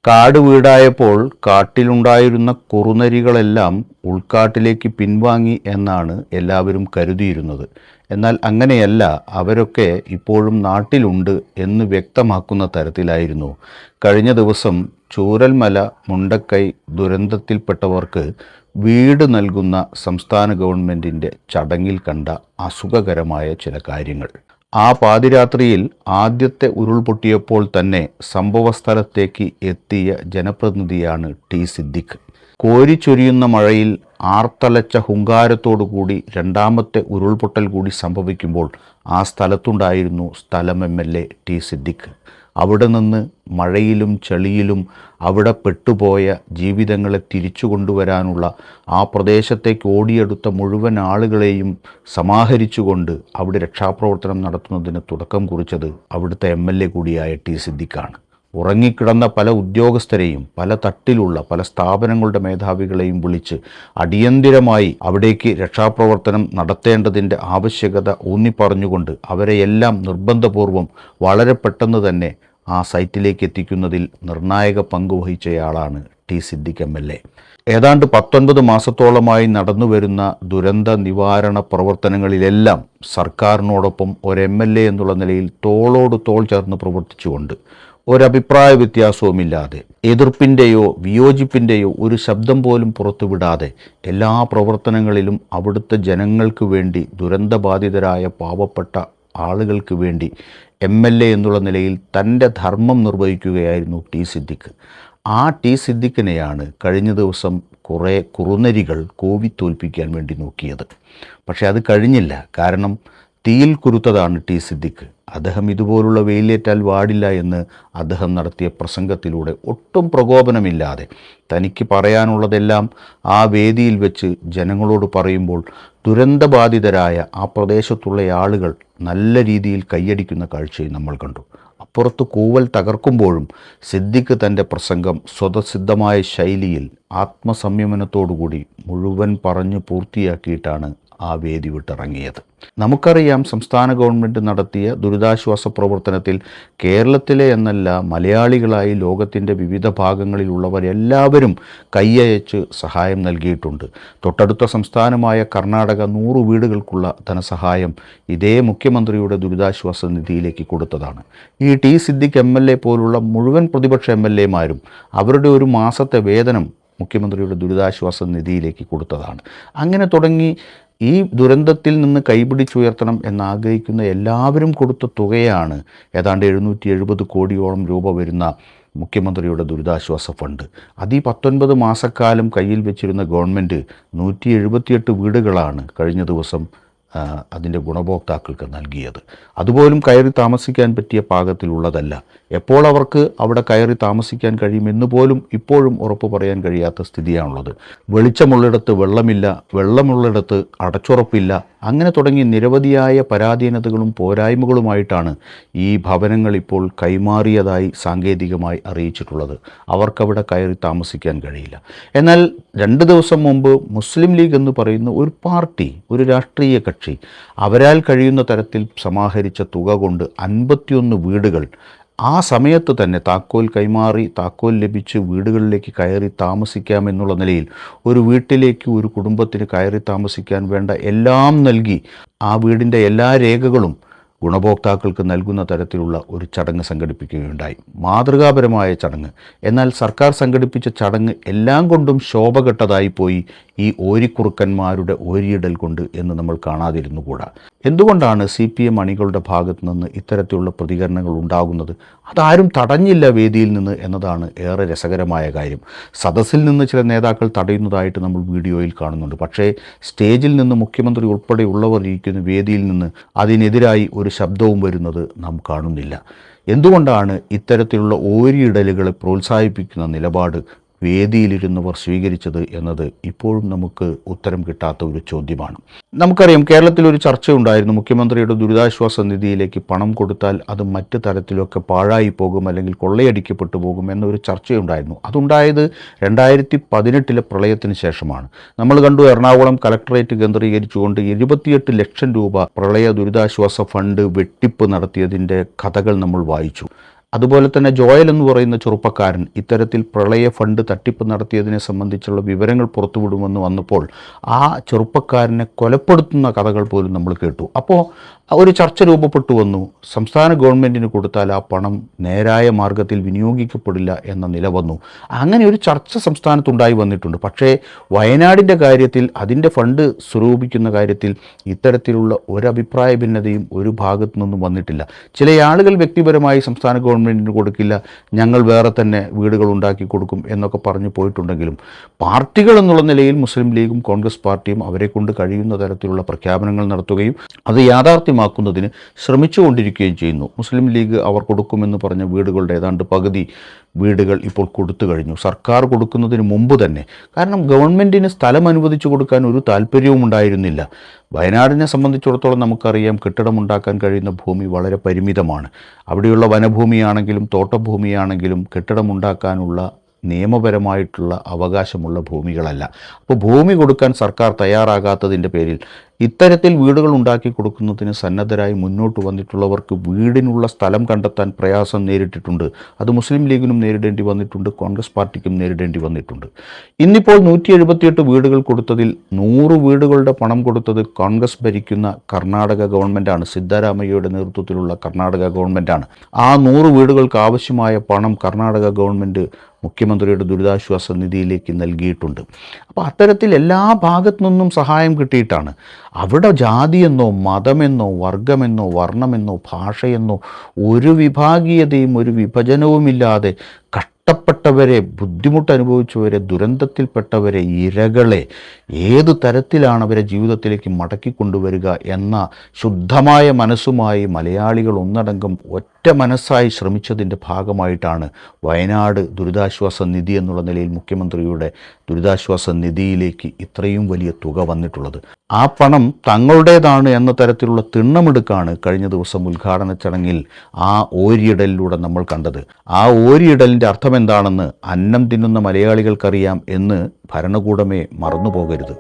കാട് വീടായപ്പോൾ കാട്ടിലുണ്ടായിരുന്ന കുറുനരികളെല്ലാം ഉൾക്കാട്ടിലേക്ക് പിൻവാങ്ങി എന്നാണ് എല്ലാവരും കരുതിയിരുന്നത്. എന്നാൽ അങ്ങനെയല്ല, അവരൊക്കെ ഇപ്പോഴും നാട്ടിലുണ്ട് എന്ന് വ്യക്തമാക്കുന്ന തരത്തിലായിരുന്നു കഴിഞ്ഞ ദിവസം ചൂരൽമല മുണ്ടക്കൈ ദുരന്തത്തിൽപ്പെട്ടവർക്ക് വീട് നൽകുന്ന സംസ്ഥാന ഗവൺമെൻറ്റിൻ്റെ ചടങ്ങിൽ കണ്ട അസുഖകരമായ ചില കാര്യങ്ങൾ. ആ പാതിരാത്രിയിൽ ആദ്യത്തെ ഉരുൾപൊട്ടിയപ്പോൾ തന്നെ സംഭവസ്ഥലത്തേക്ക് എത്തിയ ജനപ്രതിനിധിയാണ് ടി സിദ്ദിഖ്. കോരിച്ചൊരിയുന്ന മഴയിൽ ആർത്തലച്ച ഹുങ്കാരത്തോടുകൂടി രണ്ടാമത്തെ ഉരുൾപൊട്ടൽ കൂടി സംഭവിക്കുമ്പോൾ ആ സ്ഥലത്തുണ്ടായിരുന്നു സ്ഥലം MLA ടി സിദ്ദിഖ്. അവിടെ നിന്ന് മഴയിലും ചളിയിലും അവിടെ പെട്ടുപോയ ജീവിതങ്ങളെ തിരിച്ചു കൊണ്ടുവരാനുള്ള ആ പ്രദേശത്തേക്ക് ഓടിയെടുത്ത മുഴുവൻ ആളുകളെയും സമാഹരിച്ചുകൊണ്ട് അവിടെ രക്ഷാപ്രവർത്തനം നടത്തുന്നതിന് തുടക്കം കുറിച്ചത് അവിടുത്തെ MLA കൂടിയായ ടി സിദ്ദിഖാണ്. ഉറങ്ങിക്കിടന്ന പല ഉദ്യോഗസ്ഥരെയും പല തട്ടിലുള്ള പല സ്ഥാപനങ്ങളുടെ മേധാവികളെയും വിളിച്ച് അടിയന്തിരമായി അവിടേക്ക് രക്ഷാപ്രവർത്തനം നടത്തേണ്ടതിൻ്റെ ആവശ്യകത ഊന്നിപ്പറഞ്ഞുകൊണ്ട് അവരെയെല്ലാം നിർബന്ധപൂർവം വളരെ പെട്ടെന്ന് തന്നെ ആ സൈറ്റിലേക്ക് എത്തിക്കുന്നതിൽ നിർണായക പങ്കുവഹിച്ചയാളാണ് ടി സിദ്ദിഖ് MLA. ഏതാണ്ട് 19 മാസത്തോളമായി നടന്നുവരുന്ന ദുരന്ത നിവാരണ പ്രവർത്തനങ്ങളിലെല്ലാം സർക്കാരിനോടൊപ്പം ഒരു MLA എന്നുള്ള നിലയിൽ തോളോട് തോൾ ചേർന്ന് പ്രവർത്തിച്ചുകൊണ്ട് ഒരഭിപ്രായ വ്യത്യാസവുമില്ലാതെ എതിർപ്പിൻ്റെയോ വിയോജിപ്പിൻ്റെയോ ഒരു ശബ്ദം പോലും പുറത്തുവിടാതെ എല്ലാ പ്രവർത്തനങ്ങളിലും അവിടുത്തെ ജനങ്ങൾക്ക് വേണ്ടി, ദുരന്തബാധിതരായ പാവപ്പെട്ട ആളുകൾക്ക് വേണ്ടി MLA എന്നുള്ള നിലയിൽ തൻ്റെ ധർമ്മം നിർവഹിക്കുകയായിരുന്നു ടി സിദ്ദിഖ്. ആ ടി സിദ്ദിഖിനെയാണ് കഴിഞ്ഞ ദിവസം കുറേ കുറുനരികൾ കോവിത്തോൽപ്പിക്കാൻ വേണ്ടി നോക്കിയത്. പക്ഷേ അത് കഴിഞ്ഞില്ല. കാരണം തീയിൽ കുരുത്തതാണ് ടി സിദ്ദിഖ്. അദ്ദേഹം ഇതുപോലുള്ള വെയിലേറ്റാൽ വാടില്ല എന്ന് അദ്ദേഹം നടത്തിയ പ്രസംഗത്തിലൂടെ ഒട്ടും പ്രകോപനമില്ലാതെ തനിക്ക് പറയാനുള്ളതെല്ലാം ആ വേദിയിൽ വെച്ച് ജനങ്ങളോട് പറയുമ്പോൾ ദുരന്തബാധിതരായ ആ പ്രദേശത്തുള്ള ആളുകൾ നല്ല രീതിയിൽ കൈയടിക്കുന്ന കാഴ്ചയും നമ്മൾ കണ്ടു. അപ്പുറത്ത് കൂവൽ തകർക്കുമ്പോഴും സിദ്ദിഖ് തൻ്റെ പ്രസംഗം സ്വതസിദ്ധമായ ശൈലിയിൽ ആത്മസംയമനത്തോടുകൂടി മുഴുവൻ പറഞ്ഞു പൂർത്തിയാക്കിയിട്ടാണ് ആ വേദി വിട്ടിറങ്ങിയത്. നമുക്കറിയാം, സംസ്ഥാന ഗവൺമെൻറ് നടത്തിയ ദുരിതാശ്വാസ പ്രവർത്തനത്തിൽ കേരളത്തിലെ എന്നല്ല മലയാളികളായി ലോകത്തിൻ്റെ വിവിധ ഭാഗങ്ങളിലുള്ളവരെല്ലാവരും കൈയയച്ച് സഹായം നൽകിയിട്ടുണ്ട്. തൊട്ടടുത്ത സംസ്ഥാനമായ കർണാടക 100 വീടുകൾക്കുള്ള ധനസഹായം ഇതേ മുഖ്യമന്ത്രിയുടെ ദുരിതാശ്വാസ നിധിയിലേക്ക് കൊടുത്തതാണ്. ഈ ടി സിദ്ദിഖ് MLA പോലുള്ള മുഴുവൻ പ്രതിപക്ഷ MLA മാരും അവരുടെ ഒരു മാസത്തെ വേതനം മുഖ്യമന്ത്രിയുടെ ദുരിതാശ്വാസ നിധിയിലേക്ക് കൊടുത്തതാണ്. അങ്ങനെ തുടങ്ങി ഈ ദുരന്തത്തിൽ നിന്ന് കൈപിടിച്ചുയർത്തണം എന്നാഗ്രഹിക്കുന്ന എല്ലാവരും കൊടുത്ത തുകയാണ് ഏതാണ്ട് 770 കോടിയോളം രൂപ വരുന്ന മുഖ്യമന്ത്രിയുടെ ദുരിതാശ്വാസ ഫണ്ട്. അത് ഈ 19 മാസക്കാലം കയ്യിൽ വെച്ചിരുന്ന ഗവൺമെൻറ് 178 വീടുകളാണ് കഴിഞ്ഞ ദിവസം അതിൻ്റെ ഗുണഭോക്താക്കൾക്ക് നൽകിയത്. അതുപോലും കയറി താമസിക്കാൻ പറ്റിയ പാകത്തിലുള്ളതല്ല. എപ്പോൾ അവർക്ക് അവിടെ കയറി താമസിക്കാൻ കഴിയുമെന്ന് പോലും ഇപ്പോഴും ഉറപ്പ് പറയാൻ കഴിയാത്ത സ്ഥിതിയാണുള്ളത്. വെളിച്ചമുള്ളിടത്ത് വെള്ളമില്ല, വെള്ളമുള്ളിടത്ത് അടച്ചുറപ്പില്ല, അങ്ങനെ തുടങ്ങി നിരവധിയായ പരാധീനതകളും പോരായ്മകളുമായിട്ടാണ് ഈ ഭവനങ്ങൾ ഇപ്പോൾ കൈമാറിയതായി സാങ്കേതികമായി അറിയിച്ചിട്ടുള്ളത്. അവർക്കവിടെ കയറി താമസിക്കാൻ കഴിയില്ല. എന്നാൽ 2 ദിവസം മുമ്പ് മുസ്ലിം ലീഗ് എന്ന് പറയുന്ന ഒരു പാർട്ടി, ഒരു രാഷ്ട്രീയ കക്ഷി, അവരാൽ കഴിയുന്ന തരത്തിൽ സമാഹരിച്ച തുക കൊണ്ട് 51 വീടുകൾ ആ സമയത്ത് തന്നെ താക്കോൽ കൈമാറി, താക്കോൽ ലഭിച്ച് വീടുകളിലേക്ക് കയറി താമസിക്കാമെന്നുള്ള നിലയിൽ ഒരു വീട്ടിലേക്ക് ഒരു കുടുംബത്തിന് കയറി താമസിക്കാൻ വേണ്ട എല്ലാം നൽകി ആ വീടിൻ്റെ എല്ലാ രേഖകളും ഗുണഭോക്താക്കൾക്ക് നൽകുന്ന തരത്തിലുള്ള ഒരു ചടങ്ങ് സംഘടിപ്പിക്കുകയുണ്ടായി. മാതൃകാപരമായ ചടങ്ങ്. എന്നാൽ സർക്കാർ സംഘടിപ്പിച്ച ചടങ്ങ് എല്ലാം കൊണ്ടും ശോഭകെട്ടതായി പോയി ഈ ഓരിക്കുറുക്കന്മാരുടെ ഓരിയിടൽ കൊണ്ട് എന്ന് നമ്മൾ കാണാതിരുന്നുകൂടാ. എന്തുകൊണ്ടാണ് CPM അണികളുടെ ഭാഗത്തു നിന്ന് ഇത്തരത്തിലുള്ള പ്രതികരണങ്ങൾ ഉണ്ടാകുന്നത്? അതാരും തടഞ്ഞില്ല വേദിയിൽ നിന്ന് എന്നതാണ് ഏറെ രസകരമായ കാര്യം. സദസ്സിൽ നിന്ന് ചില നേതാക്കൾ തടയുന്നതായിട്ട് നമ്മൾ വീഡിയോയിൽ കാണുന്നുണ്ട്. പക്ഷേ സ്റ്റേജിൽ നിന്ന് മുഖ്യമന്ത്രി ഉൾപ്പെടെയുള്ളവർ ഇരിക്കുന്ന വേദിയിൽ നിന്ന് അതിനെതിരായി ഒരു ശബ്ദവും വരുന്നത് നാം കാണുന്നില്ല. എന്തുകൊണ്ടാണ് ഇത്തരത്തിലുള്ള ഓരിയിടലുകളെ പ്രോത്സാഹിപ്പിക്കുന്ന നിലപാട് വേദിയിലിരുന്നവർ സ്വീകരിച്ചത് എന്നത് ഇപ്പോഴും നമുക്ക് ഉത്തരം കിട്ടാത്ത ഒരു ചോദ്യമാണ്. നമുക്കറിയാം, കേരളത്തിലൊരു ചർച്ചയുണ്ടായിരുന്നു. മുഖ്യമന്ത്രിയുടെ ദുരിതാശ്വാസ നിധിയിലേക്ക് പണം കൊടുത്താൽ അത് മറ്റ് തരത്തിലൊക്കെ പാഴായി പോകും, അല്ലെങ്കിൽ കൊള്ളയടിക്കപ്പെട്ടു പോകും എന്നൊരു ചർച്ചയുണ്ടായിരുന്നു. അതുണ്ടായത് 2018 പ്രളയത്തിന് ശേഷമാണ്. നമ്മൾ കണ്ടു, എറണാകുളം കലക്ടറേറ്റ് കേന്ദ്രീകരിച്ചുകൊണ്ട് 28 ലക്ഷം രൂപ പ്രളയ ദുരിതാശ്വാസ ഫണ്ട് വെട്ടിപ്പ് നടത്തിയതിൻ്റെ കഥകൾ നമ്മൾ വായിച്ചു. അതുപോലെ തന്നെ ജോയൽ എന്ന് പറയുന്ന ചെറുപ്പക്കാരൻ ഇത്തരത്തിൽ പ്രളയ ഫണ്ട് തട്ടിപ്പ് നടത്തിയതിനെ സംബന്ധിച്ചുള്ള വിവരങ്ങൾ പുറത്തുവിടുമെന്ന് വന്നപ്പോൾ ആ ചെറുപ്പക്കാരനെ കൊലപ്പെടുത്തുന്ന കഥകൾ പോലും നമ്മൾ കേട്ടു. അപ്പോൾ ഒരു ചർച്ച രൂപപ്പെട്ടു വന്നു. സംസ്ഥാന ഗവൺമെൻറ്റിന് കൊടുത്താൽ ആ പണം നേരായ മാർഗത്തിൽ വിനിയോഗിക്കപ്പെടില്ല എന്ന നില വന്നു. അങ്ങനെ ഒരു ചർച്ച സംസ്ഥാനത്തുണ്ടായി വന്നിട്ടുണ്ട്. പക്ഷേ വയനാടിൻ്റെ കാര്യത്തിൽ അതിൻ്റെ ഫണ്ട് സ്വരൂപിക്കുന്ന കാര്യത്തിൽ ഇത്തരത്തിലുള്ള ഒരഭിപ്രായ ഭിന്നതയും ഒരു ഭാഗത്തു നിന്നും വന്നിട്ടില്ല. ചില ആളുകൾ വ്യക്തിപരമായി സംസ്ഥാന ഗവൺമെൻറ്റിന് കൊടുക്കില്ല, ഞങ്ങൾ വേറെ തന്നെ വീടുകൾ ഉണ്ടാക്കി കൊടുക്കും എന്നൊക്കെ പറഞ്ഞു പോയിട്ടുണ്ടെങ്കിലും പാർട്ടികൾ എന്നുള്ള നിലയിൽ മുസ്ലിം ലീഗും കോൺഗ്രസ് പാർട്ടിയും അവരെ കൊണ്ട് കഴിയുന്ന തരത്തിലുള്ള പ്രഖ്യാപനങ്ങൾ നടത്തുകയും അത് യാഥാർത്ഥ്യമാക്കുന്നതിന് ശ്രമിച്ചുകൊണ്ടിരിക്കുകയും ചെയ്യുന്നു. മുസ്ലിം ലീഗ് അവർ കൊടുക്കുമെന്ന് പറഞ്ഞ വീടുകളുടെ ഏതാണ്ട് പകുതി വീടുകൾ ഇപ്പോൾ കൊടുത്തു കഴിഞ്ഞു, സർക്കാർ കൊടുക്കുന്നതിന് മുമ്പ് തന്നെ. കാരണം ഗവൺമെൻറ്റിന് സ്ഥലം അനുവദിച്ചു കൊടുക്കാൻ ഒരു താല്പര്യവും ഉണ്ടായിരുന്നില്ല. വയനാടിനെ സംബന്ധിച്ചിടത്തോളം നമുക്കറിയാം, കെട്ടിടമുണ്ടാക്കാൻ കഴിയുന്ന ഭൂമി വളരെ പരിമിതമാണ്. അവിടെയുള്ള വനഭൂമിയാണെങ്കിലും തോട്ടഭൂമിയാണെങ്കിലും കെട്ടിടമുണ്ടാക്കാനുള്ള നിയമപരമായിട്ടുള്ള അവകാശമുള്ള ഭൂമികളല്ല. അപ്പോൾ ഭൂമി കൊടുക്കാൻ സർക്കാർ തയ്യാറാകാത്തതിൻ്റെ പേരിൽ ഇത്തരത്തിൽ വീടുകൾ ഉണ്ടാക്കി കൊടുക്കുന്നതിന് സന്നദ്ധരായി മുന്നോട്ട് വന്നിട്ടുള്ളവർക്ക് വീടിനുള്ള സ്ഥലം കണ്ടെത്താൻ പ്രയാസം നേരിട്ടിട്ടുണ്ട്. അത് മുസ്ലിം ലീഗിനും നേരിടേണ്ടി വന്നിട്ടുണ്ട്, കോൺഗ്രസ് പാർട്ടിക്കും നേരിടേണ്ടി വന്നിട്ടുണ്ട്. ഇന്നിപ്പോൾ 178 വീടുകൾ കൊടുത്തതിൽ 100 വീടുകളുടെ പണം കൊടുത്തത് കോൺഗ്രസ് ഭരിക്കുന്ന കർണാടക ഗവൺമെൻറ്റാണ്, സിദ്ധരാമയ്യയുടെ നേതൃത്വത്തിലുള്ള കർണാടക ഗവൺമെൻറ്റാണ്. ആ 100 വീടുകൾക്ക് ആവശ്യമായ പണം കർണാടക ഗവൺമെൻറ് മുഖ്യമന്ത്രിയുടെ ദുരിതാശ്വാസ നിധിയിലേക്ക് നൽകിയിട്ടുണ്ട്. അപ്പോൾ അത്തരത്തിൽ എല്ലാ ഭാഗത്തു നിന്നും സഹായം കിട്ടിയിട്ടാണ്. അവിടെ ജാതിയെന്നോ മതമെന്നോ വർഗമെന്നോ വർണ്ണമെന്നോ ഭാഷയെന്നോ ഒരു വിഭാഗീയതയും ഒരു വിഭജനവുമില്ലാതെ കഷ്ടപ്പെട്ടവരെ, ബുദ്ധിമുട്ടനുഭവിച്ചവരെ, ദുരന്തത്തിൽപ്പെട്ടവരെ, ഇരകളെ ഏതു തരത്തിലാണ് അവരെ ജീവിതത്തിലേക്ക് മടക്കി കൊണ്ടുവരിക എന്ന ശുദ്ധമായ മനസ്സുമായി മലയാളികൾ ഒന്നടങ്കം ഒറ്റ മനസ്സായി ശ്രമിച്ചതിൻ്റെ ഭാഗമായിട്ടാണ് വയനാട് ദുരിതാശ്വാസ നിധി എന്നുള്ള നിലയിൽ മുഖ്യമന്ത്രിയുടെ ദുരിതാശ്വാസ നിധിയിലേക്ക് ഇത്രയും വലിയ തുക വന്നിട്ടുള്ളത്. ആ പണം തങ്ങളുടേതാണ് എന്ന തരത്തിലുള്ള തിണ്ണമെടുക്കാണ് കഴിഞ്ഞ ദിവസം ഉദ്ഘാടന ചടങ്ങിൽ ആ ഓരിയിടലിലൂടെ നമ്മൾ കണ്ടത്. ആ ഓരിയിടലിൻ്റെ അർത്ഥം എന്താണെന്ന് അന്നം തിന്നുന്ന മലയാളികൾക്കറിയാം എന്ന് ഭരണകൂടമേ മറന്നുപോകരുത്.